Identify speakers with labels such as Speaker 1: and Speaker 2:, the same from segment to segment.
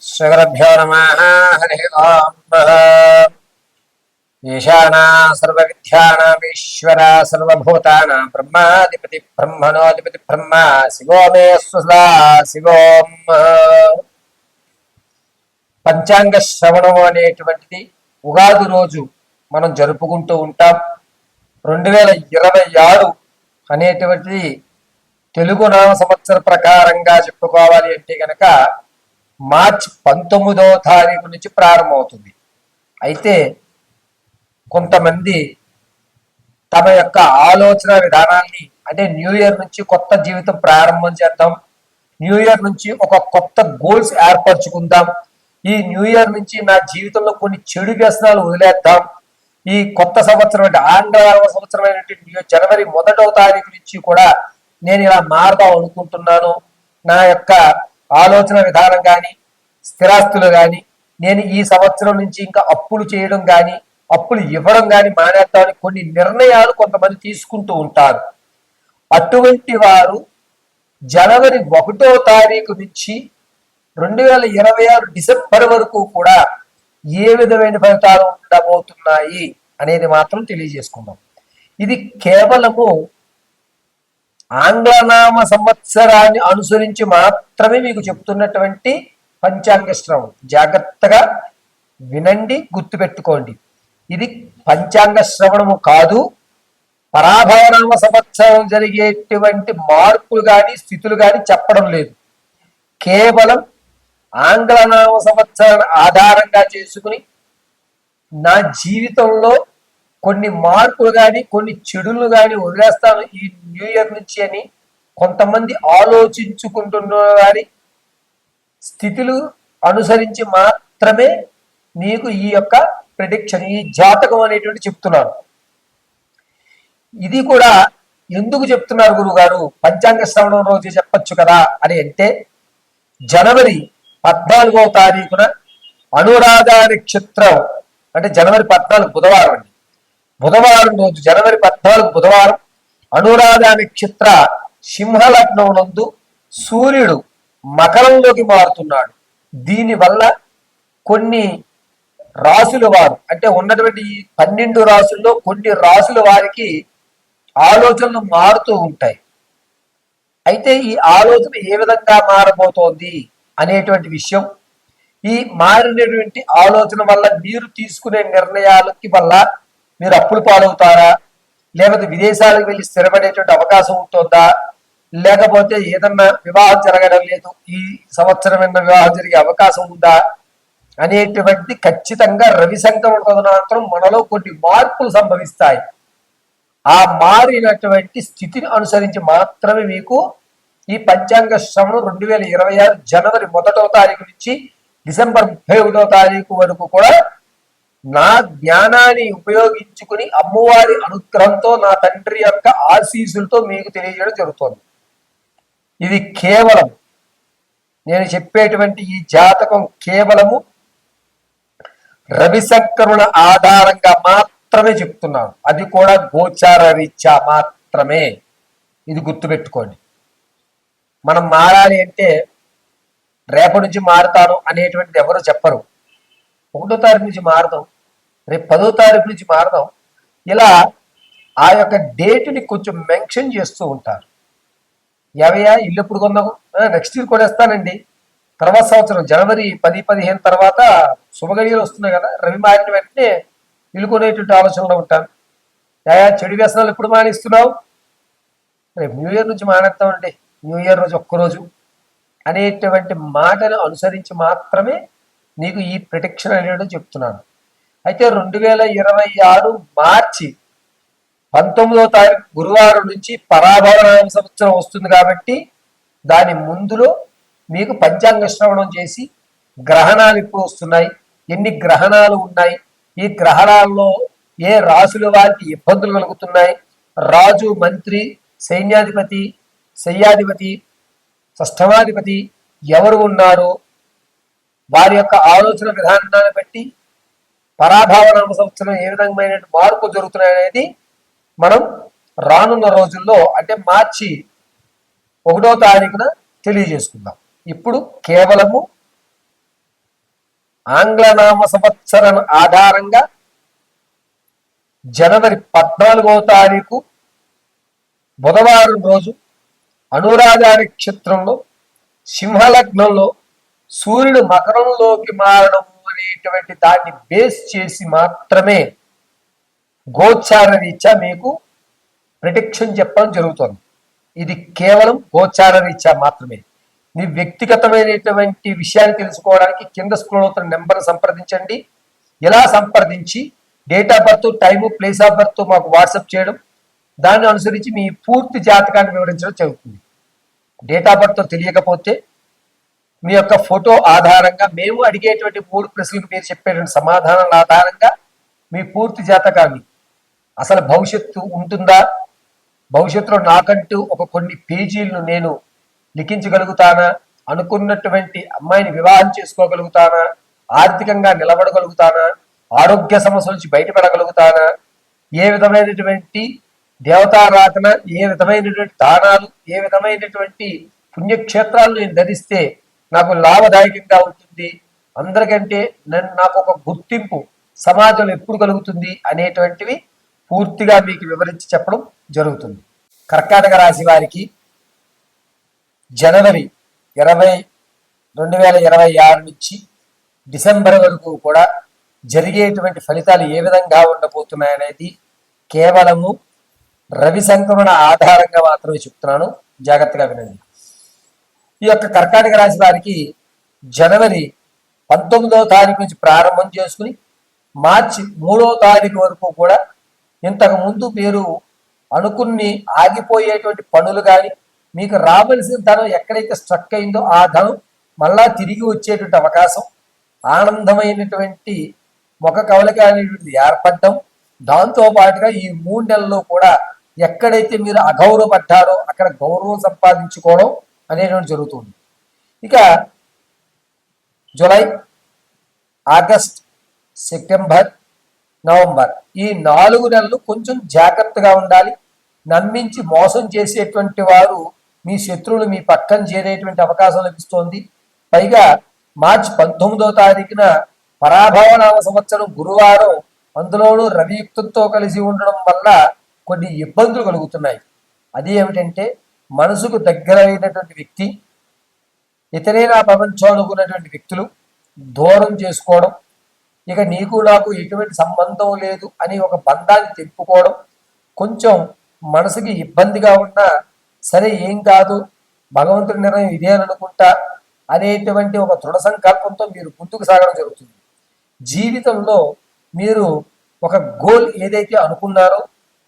Speaker 1: శ్రీగురుభ్యో నమః. హరి ఓం. ఈశానా సర్వవిద్యానామీశ్వర సర్వభూతానాం బ్రహ్మాధిపతి బ్రహ్మణోధిపతి బ్రహ్మ శివో మే స్వదా శివోం. పంచాంగ శ్రవణం అనేటువంటిది ఉగాది రోజు మనం జరుపుకుంటూ ఉంటాం. 2026 అనేటువంటిది తెలుగు నామ సంవత్సర ప్రకారంగా చెప్పుకోవాలి అంటే కనుక మార్చి 19వ తారీఖు నుంచి ప్రారంభమవుతుంది. అయితే కొంతమంది తమ యొక్క ఆలోచన విధానాన్ని అంటే న్యూ ఇయర్ నుంచి కొత్త జీవితం ప్రారంభం చేద్దాం, న్యూ ఇయర్ నుంచి ఒక కొత్త గోల్స్ ఏర్పరచుకుందాం, ఈ న్యూ ఇయర్ నుంచి నా జీవితంలో కొన్ని చెడు వ్యసనాలు వదిలేద్దాం, ఈ కొత్త సంవత్సరం అంటే ఆంగ్ల సంవత్సరం జనవరి 1వ తారీఖు నుంచి కూడా నేను ఇలా మారదాం అనుకుంటున్నాను, నా యొక్క ఆలోచన విధానం కానీ స్థిరాస్తులు కానీ నేను ఈ సంవత్సరం నుంచి ఇంకా అప్పులు చేయడం కానీ అప్పులు ఇవ్వడం కానీ మానేద్దామని కొన్ని నిర్ణయాలు కొంతమంది తీసుకుంటూ ఉంటారు. అటువంటి వారు జనవరి 1వ తారీఖు నుంచి 2026 డిసెంబర్ వరకు కూడా ఏ విధమైన ఫలితాలు ఉండబోతున్నాయి అనేది మాత్రం తెలియజేసుకుందాం. ఇది కేవలము ఆంగ్లనామ సంవత్సరాన్ని అనుసరించి మాత్రమే మీకు చెప్తున్నటువంటి పంచాంగ శ్రవణం. జాగ్రత్తగా వినండి, గుర్తుపెట్టుకోండి. ఇది పంచాంగ శ్రవణము కాదు. పరాభవనామ సంవత్సరం జరిగేటువంటి మార్పులు కానీ స్థితులు కానీ చెప్పడం లేదు. కేవలం ఆంగ్లనామ సంవత్సరాన్ని ఆధారంగా చేసుకుని నా జీవితంలో కొన్ని మార్పులు కానీ కొన్ని చెడులు కానీ వదిలేస్తాను ఈ న్యూ ఇయర్ నుంచి అని కొంతమంది ఆలోచించుకుంటున్న వారి స్థితులు అనుసరించి మాత్రమే నీకు ఈ యొక్క ప్రిడిక్షన్, ఈ జాతకం అనేటువంటి చెప్తున్నారు. ఇది కూడా ఎందుకు చెప్తున్నారు గురుగారు, పంచాంగ శ్రవణం రోజు చెప్పచ్చు కదా అని అంటే, జనవరి 14వ తారీఖున అనురాధ నక్షత్రం అంటే జనవరి 14 బుధవారం అండి. బుధవారం రోజు జనవరి 14 బుధవారం అనురాధ నక్షత్ర సింహలగ్నం నందు సూర్యుడు మకరంలోకి మారుతున్నాడు. దీనివల్ల కొన్ని రాసుల వారు అంటే ఉన్నటువంటి 12 రాసుల్లో కొన్ని రాసుల వారికి ఆలోచనలు మారుతూ ఉంటాయి. అయితే ఈ ఆలోచన ఏ విధంగా మారబోతోంది అనేటువంటి విషయం, ఈ మారినటువంటి ఆలోచన వల్ల మీరు తీసుకునే నిర్ణయాలకి వల్ల మీరు అప్పులు పాలవుతారా, లేకపోతే విదేశాలకు వెళ్ళి స్థిరపడేటువంటి అవకాశం ఉంటుందా, లేకపోతే ఏదన్నా వివాహం జరగడం లేదు ఈ సంవత్సరం వివాహం జరిగే అవకాశం ఉందా అనేటువంటి ఖచ్చితంగా రవి సంక్రమణ తదనంతరం మనలో కొన్ని మార్పులు సంభవిస్తాయి. ఆ మారినటువంటి స్థితిని అనుసరించి మాత్రమే మీకు ఈ పంచాంగ శ్రవణం 2026 జనవరి 1వ తారీఖు నుంచి డిసెంబర్ 31వ తారీఖు వరకు కూడా నా జ్ఞానాన్ని ఉపయోగించుకుని అమ్మవారి అనుగ్రహంతో నా తండ్రి యొక్క ఆశీస్సులతో మీకు తెలియజేయడం జరుగుతుంది. ఇది కేవలం నేను చెప్పేటువంటి ఈ జాతకం కేవలము రవి సంక్రమణ ఆధారంగా మాత్రమే చెప్తున్నాను. అది కూడా గోచార రీత్యా మాత్రమే. ఇది గుర్తుపెట్టుకోండి. మనం మారాలి అంటే రేపటి నుంచి మారుతాను అనేటువంటిది ఎవరు చెప్పరు. 1వ తారీఖు నుంచి మారదాం, రేపు 10వ తారీఖు నుంచి మారదాం, ఇలా ఆ యొక్క డేట్ని కొంచెం మెన్షన్ చేస్తూ ఉంటారు. ఏవయ్యా ఇల్లు ఎప్పుడు కొందాము, నెక్స్ట్ ఇయర్ కొనేస్తానండి, తర్వాత సంవత్సరం జనవరి 10-15 తర్వాత శుభగడియలు వస్తున్నాయి కదా, రవి మారిన వెంటనే ఇల్లు కొనేటువంటి ఆలోచనలో ఉంటాను. యా చెడు వ్యసనాలు ఎప్పుడు మానేస్తున్నావు, రేపు న్యూ ఇయర్ నుంచి మానేస్తామండి, న్యూ ఇయర్ రోజు ఒక్కరోజు అనేటువంటి మాటను అనుసరించి మాత్రమే నీకు ఈ ప్రిడిక్షన్ అనేది చెప్తున్నాను. అయితే 2026 మార్చి 19వ తారీఖు గురువారం నుంచి పరాభవనామ సంవత్సరం వస్తుంది కాబట్టి దాని ముందులో మీకు పంచాంగ శ్రవణం చేసి గ్రహణాలు ఇప్పుడు వస్తున్నాయి, ఎన్ని గ్రహణాలు ఉన్నాయి, ఈ గ్రహణాల్లో ఏ రాసుల వారికి ఇబ్బందులు కలుగుతున్నాయి, రాజు మంత్రి సైన్యాధిపతి శయ్యాధిపతి షష్ఠమాధిపతి ఎవరు ఉన్నారు, వారి యొక్క ఆలోచన విధానాన్ని బట్టి పరాభవనామ సంవత్సరం ఏ విధమైన మార్పు జరుగుతున్నాయి అనేది మనం రానున్న రోజుల్లో అంటే మార్చి 1వ తారీఖున తెలియజేసుకుందాం. ఇప్పుడు కేవలము ఆంగ్లనామ సంవత్సరం ఆధారంగా జనవరి 14వ తారీఖు బుధవారం రోజు అనురాధ నక్షత్రంలో సింహలగ్నంలో సూర్యుడు మకరంలోకి మారడం అనేటువంటి దాన్ని బేస్ చేసి మాత్రమే గోచార రీత్యా మీకు ప్రిడిక్షన్ చెప్పడం జరుగుతుంది. ఇది కేవలం గోచార రీత్యా మాత్రమే. మీ వ్యక్తిగతమైనటువంటి విషయాన్ని తెలుసుకోవడానికి కింద స్క్రోల్ అవుతున్న నెంబర్ సంప్రదించండి. ఇలా సంప్రదించి date of birth, time, place of birth మాకు వాట్సాప్ చేయడం, దాన్ని అనుసరించి మీ పూర్తి జాతకాన్ని వివరించడం జరుగుతుంది. డేట్ ఆఫ్ బర్త్ తెలియకపోతే మీ యొక్క ఫోటో ఆధారంగా మేము అడిగేటువంటి 3 ప్రశ్నలకు మీరు చెప్పేటువంటి సమాధానాల ఆధారంగా మీ పూర్తి జాతకాన్ని, అసలు భవిష్యత్తు ఉంటుందా, భవిష్యత్తులో నాకంటూ ఒక కొన్ని పేజీలను నేను లిఖించగలుగుతానా, అనుకున్నటువంటి అమ్మాయిని వివాహం చేసుకోగలుగుతానా, ఆర్థికంగా నిలబడగలుగుతానా, ఆరోగ్య సమస్యల నుంచి బయటపడగలుగుతానా, ఏ విధమైనటువంటి దేవతారాధన, ఏ విధమైనటువంటి దానాలు, ఏ విధమైనటువంటి పుణ్యక్షేత్రాలు నేను ధరిస్తే నాకు లాభదాయకంగా ఉంటుంది, అందరికంటే నాకు ఒక గుర్తింపు సమాజంలో ఎప్పుడు కలుగుతుంది అనేటువంటివి పూర్తిగా మీకు వివరించి చెప్పడం జరుగుతుంది. కర్కాటక రాశి వారికి జనవరి 2026 నుంచి డిసెంబర్ వరకు కూడా జరిగేటువంటి ఫలితాలు ఏ విధంగా ఉండబోతున్నాయనేది కేవలము రవి సంక్రమణ ఆధారంగా మాత్రమే చెప్తున్నాను, జాగ్రత్తగా వినండి. ఈ యొక్క కర్కాటక రాశి వారికి జనవరి 19వ తారీఖు నుంచి ప్రారంభం చేసుకుని మార్చి 3వ తారీఖు వరకు కూడా ఇంతకు ముందు మీరు అనుకుని ఆగిపోయేటువంటి పనులు కానీ, మీకు రావలసిన ధనం ఎక్కడైతే స్ట్రక్ అయిందో ఆ ధనం మళ్ళా తిరిగి వచ్చేటువంటి అవకాశం, ఆనందమైనటువంటి ముఖ కవలిక అనేటువంటిది ఏర్పడడం, దాంతో పాటుగా ఈ 3 నెలల్లో కూడా ఎక్కడైతే మీరు అగౌరవపడ్డారో అక్కడ గౌరవం సంపాదించుకోవడం అనేటువంటి జరుగుతుంది. ఇక జూలై, ఆగస్ట్, సెప్టెంబర్, నవంబర్ ఈ 4 నెలలు కొంచెం జాగ్రత్తగా ఉండాలి. నమ్మించి మోసం చేసేటువంటి వారు మీ శత్రువులు మీ పక్కన చేరేటువంటి అవకాశం లభిస్తోంది. పైగా మార్చి 19వ తారీఖున పరాభవనామ సంవత్సరం గురువారం, అందులోనూ రవియుక్తంతో కలిసి ఉండడం వల్ల కొన్ని ఇబ్బందులు కలుగుతున్నాయి. అది ఏమిటంటే మనసుకు దగ్గరైనటువంటి వ్యక్తి, ఇతరైనా ప్రపంచం అనుకున్నటువంటి వ్యక్తులు దూరం చేసుకోవడం, ఇక నీకు నాకు ఎటువంటి సంబంధం లేదు అని ఒక బంధాన్ని తెంపుకోవడం, కొంచెం మనసుకి ఇబ్బందిగా ఉన్నా సరే ఏం కాదు భగవంతుడి నిర్ణయం ఇదే అనుకుంటా అనేటువంటి ఒక దృఢ సంకల్పంతో మీరు ముందుకు సాగడం జరుగుతుంది. జీవితంలో మీరు ఒక గోల్ ఏదైతే అనుకున్నారో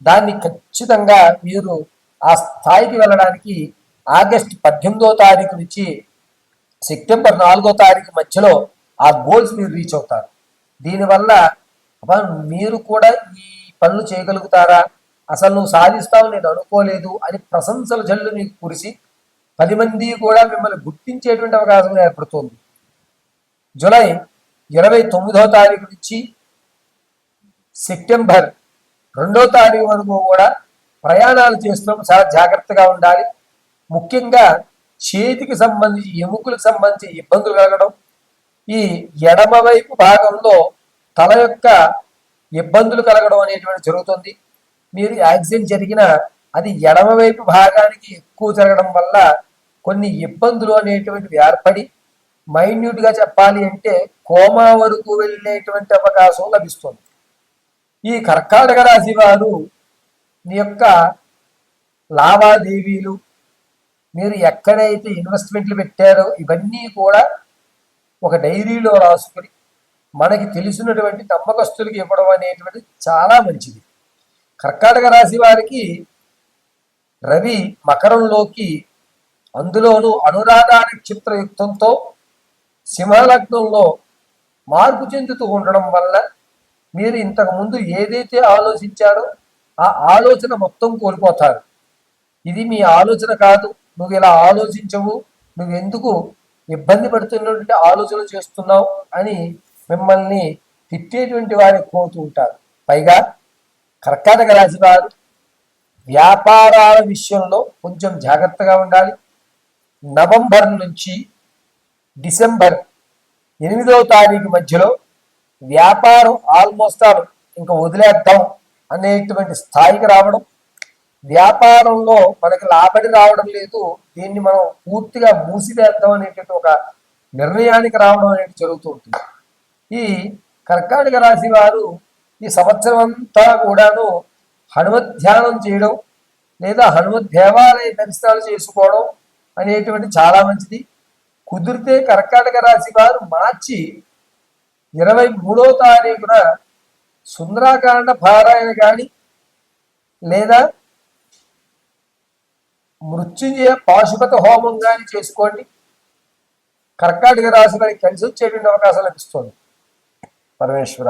Speaker 1: దాన్ని ఖచ్చితంగా మీరు ఆ స్థాయికి వెళ్ళడానికి ఆగస్ట్ 18వ తారీఖు నుంచి సెప్టెంబర్ 4వ తారీఖు మధ్యలో ఆ గోల్స్ మీరు రీచ్ అవుతారు. దీనివల్ల మీరు కూడా ఈ పనులు చేయగలుగుతారా, అసలు నువ్వు సాధిస్తావు నేను అనుకోలేదు అని ప్రశంసల జల్లు మీకు కురిసి 10 మంది కూడా మిమ్మల్ని గుర్తించేటువంటి అవకాశం ఏర్పడుతుంది. జూలై 29వ తారీఖు నుంచి సెప్టెంబర్ 2వ తారీఖు వరకు కూడా ప్రయాణాలు చేస్తున్నప్పుడు చాలా జాగ్రత్తగా ఉండాలి. ముఖ్యంగా చేతికి సంబంధించి, ఎముకలకు సంబంధించి ఇబ్బందులు కలగడం, ఈ ఎడమ వైపు భాగంలో తల యొక్క ఇబ్బందులు కలగడం అనేటువంటి జరుగుతుంది. మీరు యాక్సిడెంట్ జరిగిన అది ఎడమ వైపు భాగానికి ఎక్కువ జరగడం వల్ల కొన్ని ఇబ్బందులు అనేటువంటివి ఏర్పడి మైన్యూట్గా చెప్పాలి అంటే కోమా వరకు వెళ్ళేటువంటి అవకాశం లభిస్తుంది. ఈ కర్కాటక రాశి వారు మీ యొక్క లావాదేవీలు, మీరు ఎక్కడైతే ఇన్వెస్ట్మెంట్లు పెట్టారో ఇవన్నీ కూడా ఒక డైరీలో రాసుకుని మనకి తెలిసినటువంటి నమ్మకస్తులకు ఇవ్వడం అనేటువంటి చాలా మంచిది. కర్కాటక రాశి వారికి రవి మకరంలోకి, అందులోనూ అనురాధ నక్షత్ర యుక్తంతో సింహలగ్నంలో మార్పు చెందుతూ ఉండడం వల్ల మీరు ఇంతకు ముందు ఏదైతే ఆలోచించారో ఆ ఆలోచన మొత్తం కోల్పోతారు. ఇది మీ ఆలోచన కాదు, నువ్వు ఇలా ఆలోచించవు, నువ్వెందుకు ఇబ్బంది పడుతున్నటువంటి ఆలోచనలు చేస్తున్నావు అని మిమ్మల్ని తిట్టేటువంటి వారు ఎక్కువవుతూ ఉంటారు. పైగా కర్కాటక రాశి వారు వ్యాపారాల విషయంలో కొంచెం జాగ్రత్తగా ఉండాలి. నవంబర్ నుంచి డిసెంబర్ 8వ తారీఖు మధ్యలో వ్యాపారం ఆల్మోస్ట్ ఆల్ ఇంకా వదిలేద్దాం అనేటువంటి స్థాయికి రావడం, వ్యాపారంలో మనకి లాభడి రావడం లేదు, దీన్ని మనం పూర్తిగా మూసివేద్దాం అనేటువంటి ఒక నిర్ణయానికి రావడం అనేది జరుగుతూ ఉంటుంది. ఈ కర్కాటక రాశి వారు ఈ సంవత్సరం అంతా కూడాను హనుమత్ ధ్యానం చేయడం లేదా హనుమత్ దేవాలయ దర్శనాలు చేసుకోవడం అనేటువంటి చాలా మంచిది. కుదిరితే కర్కాటక రాశి వారు మార్చి 23వ తారీఖున సుందరాకాండ పారాయణ కానీ లేదా మృత్యుంజయ పాశుపత హోమం కానీ చేసుకోండి. కర్కాటక రాశి వారికి కలిసి వచ్చేటువంటి అవకాశం లభిస్తుంది. పరమేశ్వర.